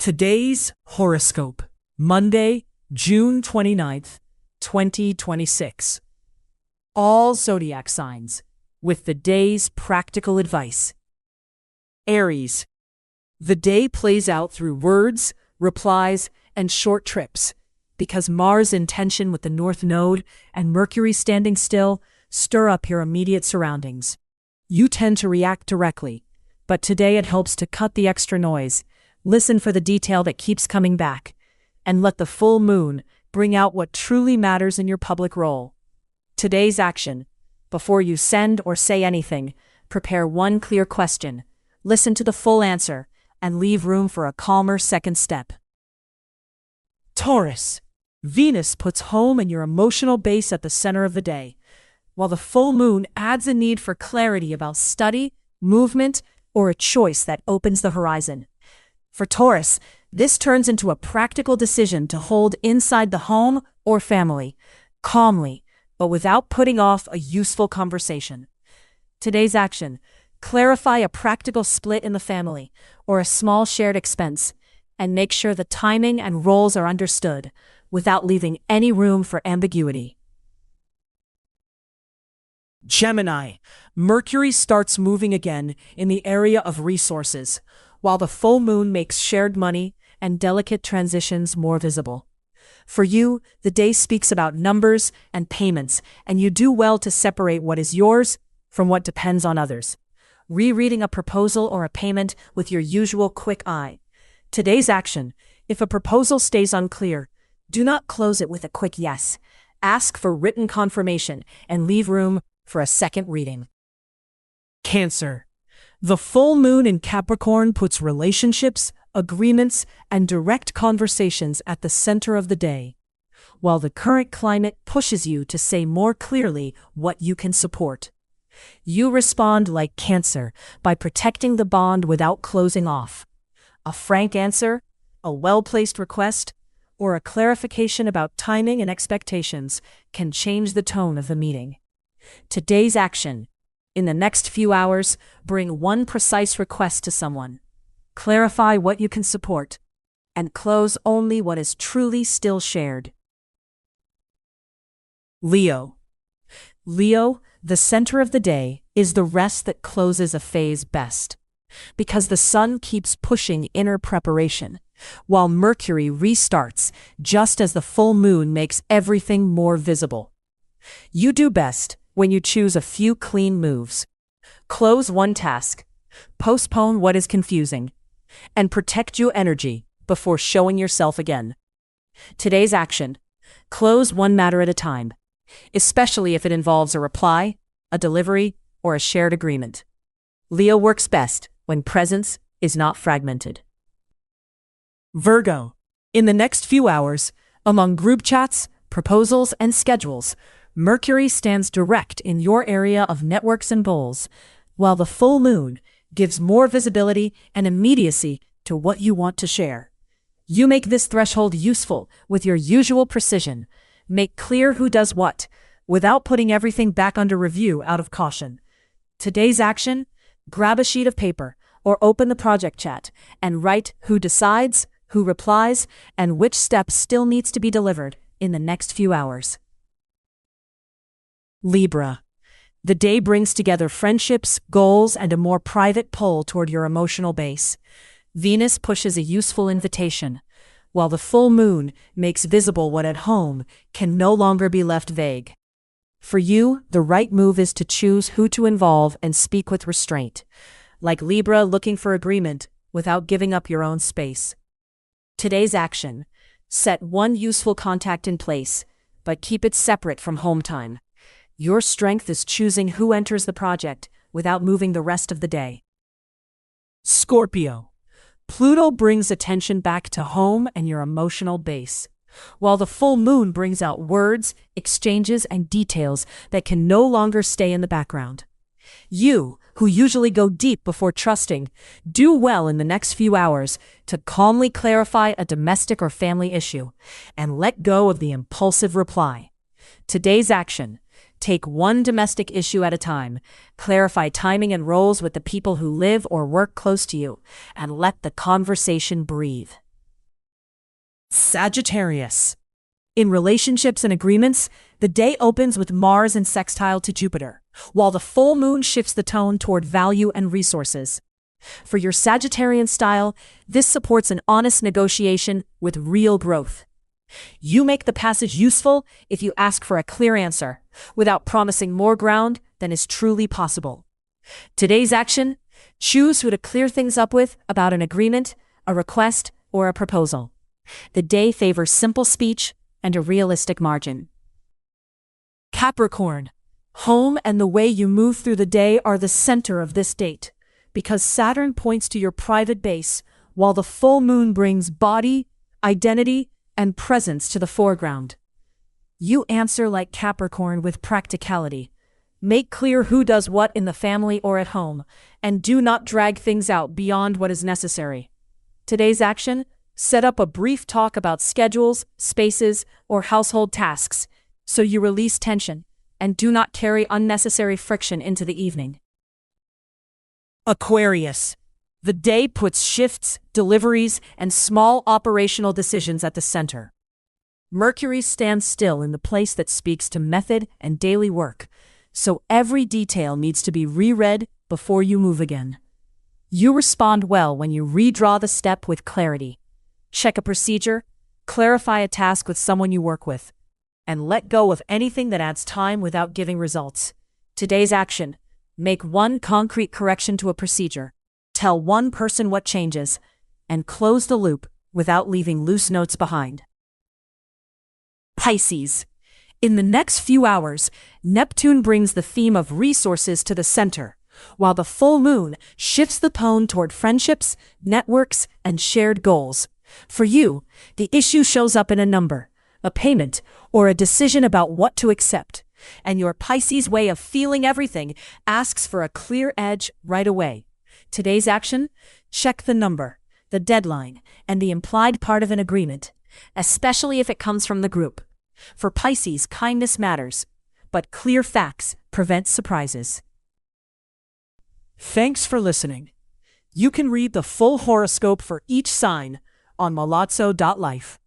Today's horoscope, Monday, June 29th, 2026. All zodiac signs, with the day's practical advice. Aries. The day plays out through words, replies, and short trips, because Mars in tension with the North Node and Mercury standing still stir up your immediate surroundings. You tend to react directly, but today it helps to cut the extra noise. Listen for the detail that keeps coming back, and let the full moon bring out what truly matters in your public role. Today's action: before you send or say anything, prepare one clear question, listen to the full answer, and leave room for a calmer second step. Taurus. Venus puts home and your emotional base at the center of the day, while the full moon adds a need for clarity about study, movement, or a choice that opens the horizon. For Taurus, this turns into a practical decision to hold inside the home or family, calmly, but without putting off a useful conversation. Today's action: clarify a practical split in the family or a small shared expense, and make sure the timing and roles are understood without leaving any room for ambiguity. Gemini. Mercury starts moving again in the area of resources, while the full moon makes shared money and delicate transitions more visible. For you, the day speaks about numbers and payments, and you do well to separate what is yours from what depends on others. Rereading a proposal or a payment with your usual quick eye. Today's action: if a proposal stays unclear, do not close it with a quick yes. Ask for written confirmation and leave room for a second reading. Cancer. The full moon in Capricorn puts relationships, agreements, and direct conversations at the center of the day, while the current climate pushes you to say more clearly what you can support. You respond like Cancer by protecting the bond without closing off. A frank answer, a well-placed request, or a clarification about timing and expectations can change the tone of the meeting. Today's action: in the next few hours, bring one precise request to someone. Clarify what you can support, and close only what is truly still shared. Leo. Leo, the center of the day, is the rest that closes a phase best, because the sun keeps pushing inner preparation, while Mercury restarts just as the full moon makes everything more visible. You do best when you choose a few clean moves. Close one task, postpone what is confusing, and protect your energy before showing yourself again. Today's action: close one matter at a time, especially if it involves a reply, a delivery, or a shared agreement. Leo works best when presence is not fragmented. Virgo. In the next few hours, among group chats, proposals, and schedules, Mercury stands direct in your area of networks and goals, while the full moon gives more visibility and immediacy to what you want to share. You make this threshold useful with your usual precision. Make clear who does what, without putting everything back under review out of caution. Today's action: grab a sheet of paper or open the project chat and write who decides, who replies, and which step still needs to be delivered in the next few hours. Libra. The day brings together friendships, goals, and a more private pull toward your emotional base. Venus pushes a useful invitation, while the full moon makes visible what at home can no longer be left vague. For you, the right move is to choose who to involve and speak with restraint, like Libra looking for agreement without giving up your own space. Today's action: set one useful contact in place, but keep it separate from home time. Your strength is choosing who enters the project without moving the rest of the day. Scorpio. Pluto brings attention back to home and your emotional base, while the full moon brings out words, exchanges, and details that can no longer stay in the background. You, who usually go deep before trusting, do well in the next few hours to calmly clarify a domestic or family issue and let go of the impulsive reply. Today's action: take one domestic issue at a time, clarify timing and roles with the people who live or work close to you, and let the conversation breathe. Sagittarius. In relationships and agreements, the day opens with Mars in sextile to Jupiter, while the full moon shifts the tone toward value and resources. For your Sagittarian style, this supports an honest negotiation with real growth. You make the passage useful if you ask for a clear answer, without promising more ground than is truly possible. Today's action: choose who to clear things up with about an agreement, a request, or a proposal. The day favors simple speech and a realistic margin. Capricorn. Home and the way you move through the day are the center of this date, because Saturn points to your private base, while the full moon brings body, identity, and presence to the foreground. You answer like Capricorn with practicality. Make clear who does what in the family or at home, and do not drag things out beyond what is necessary. Today's action: set up a brief talk about schedules, spaces, or household tasks, so you release tension and do not carry unnecessary friction into the evening. Aquarius. The day puts shifts, deliveries, and small operational decisions at the center. Mercury stands still in the place that speaks to method and daily work, so every detail needs to be reread before you move again. You respond well when you redraw the step with clarity. Check a procedure, clarify a task with someone you work with, and let go of anything that adds time without giving results. Today's action: make one concrete correction to a procedure, tell one person what changes, and close the loop without leaving loose notes behind. Pisces. In the next few hours, Neptune brings the theme of resources to the center, while the full moon shifts the tone toward friendships, networks, and shared goals. For you, the issue shows up in a number, a payment, or a decision about what to accept, and your Pisces way of feeling everything asks for a clear edge right away. Today's action: check the number, the deadline, and the implied part of an agreement, especially if it comes from the group. For Pisces, kindness matters, but clear facts prevent surprises. Thanks for listening. You can read the full horoscope for each sign on en.milazzo.life.